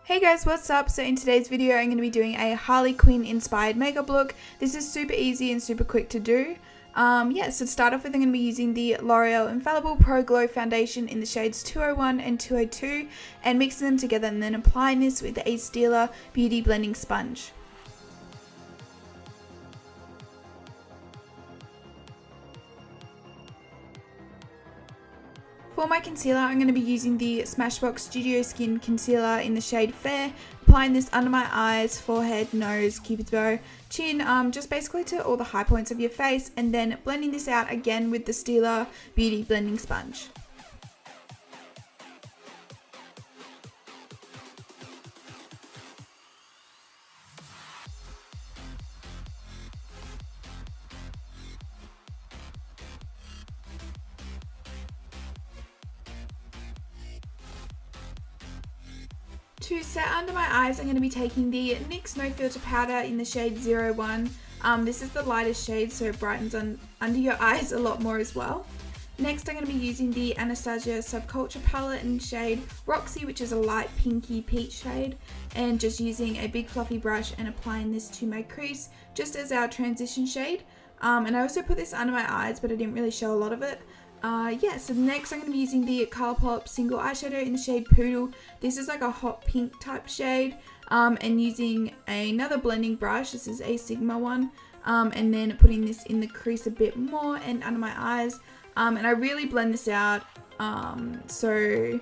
Hey guys, what's up? So in today's video I'm going to be doing a Harley Quinn inspired makeup look. This is super easy and super quick to do. So to start off with, I'm going to be using the L'Oreal Infallible Pro Glow Foundation in the shades 201 and 202 and mixing them together and then applying this with a Stila Beauty Blending Sponge. For my concealer, I'm going to be using the Smashbox Studio Skin Concealer in the shade Fair, applying this under my eyes, forehead, nose, cupid's bow, chin, just basically to all the high points of your face, and then blending this out again with the Stila Beauty Blending Sponge. To set under my eyes, I'm going to be taking the NYX No Filter Powder in the shade 01. This is the lightest shade, so it brightens under your eyes a lot more as well. Next, I'm going to be using the Anastasia Subculture palette in shade Roxy, which is a light pinky peach shade, and just using a big fluffy brush and applying this to my crease, just as our transition shade. And I also put this under my eyes, but I didn't really show a lot of it. So next I'm going to be using the ColourPop single eyeshadow in the shade Poodle. This is like a hot pink type shade, and using another blending brush, this is a Sigma one, and then putting this in the crease a bit more and under my eyes, and I really blend this out, so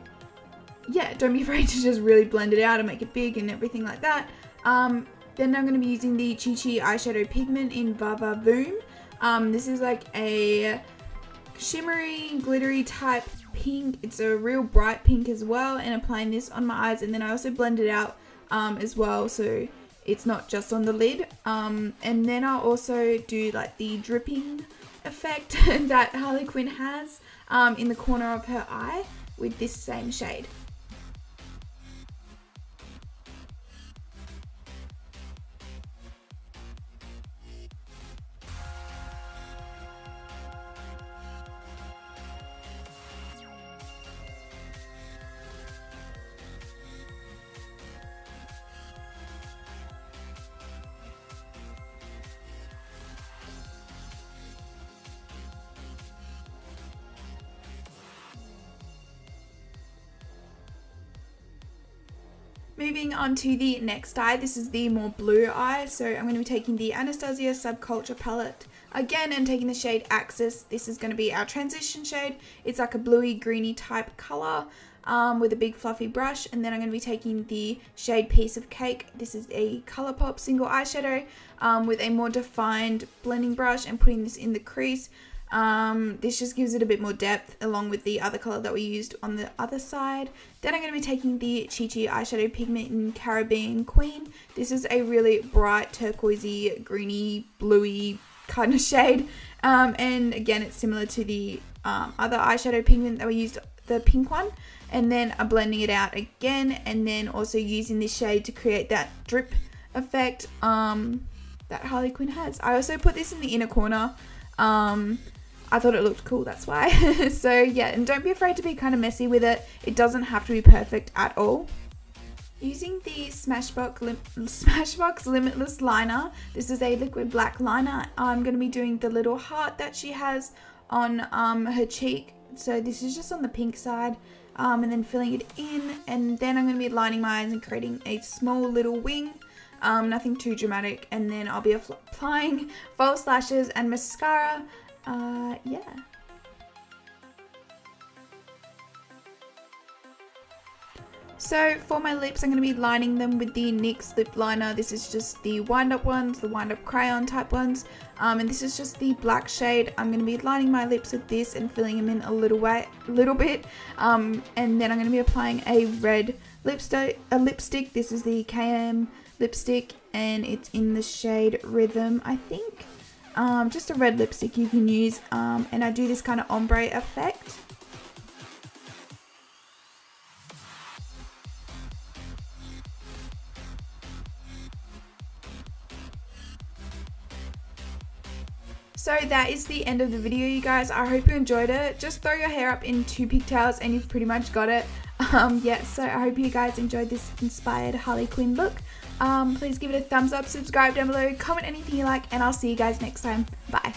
yeah, don't be afraid to just really blend it out and make it big and everything like that. Then I'm going to be using the ChiChi eyeshadow pigment in VaVaVoom. This is like a shimmery, glittery type pink. It's a real bright pink as well, and applying this on my eyes, and then I also blend it out as well, so it's not just on the lid. And then I'll also do like the dripping effect that Harley Quinn has in the corner of her eye with this same shade. Moving on to the next eye, this is the more blue eye, so I'm going to be taking the Anastasia Subculture palette again and taking the shade Axis. This is going to be our transition shade. It's like a bluey greeny type color with a big fluffy brush, and then I'm going to be taking the shade Piece of Cake. This is a ColourPop single eyeshadow with a more defined blending brush and putting this in the crease. This just gives it a bit more depth along with the other color that we used on the other side. Then I'm going to be taking the ChiChi eyeshadow pigment in Caribbean Queen. This is a really bright turquoisey, greeny, bluey kind of shade. And again, it's similar to the other eyeshadow pigment that we used, the pink one. And then I'm blending it out again, and then also using this shade to create that drip effect that Harley Quinn has. I also put this in the inner corner. I thought it looked cool, that's why. So yeah, and don't be afraid to be kind of messy with it. It doesn't have to be perfect at all. Using the Smashbox Limitless liner, this is a liquid black liner. I'm going to be doing the little heart that she has on her cheek. So this is just on the pink side, and then filling it in, and then I'm going to be lining my eyes and creating a small little wing. Nothing too dramatic, and then I'll be applying false lashes and mascara. So for my lips, I'm going to be lining them with the NYX Lip Liner. This is just the wind-up ones, the wind-up crayon type ones, and this is just the black shade. I'm going to be lining my lips with this and filling them in a little bit, and then I'm going to be applying a red lipstick. This is the KM lipstick, and it's in the shade Rhythm, I think. Just a red lipstick you can use, and I do this kind of ombre effect. So that is the end of the video, you guys. I hope you enjoyed it. Just throw your hair up in 2 pigtails and you've pretty much got it. Yeah, so I hope you guys enjoyed this inspired Harley Quinn look. Please give it a thumbs up, subscribe down below, comment anything you like, and I'll see you guys next time. Bye.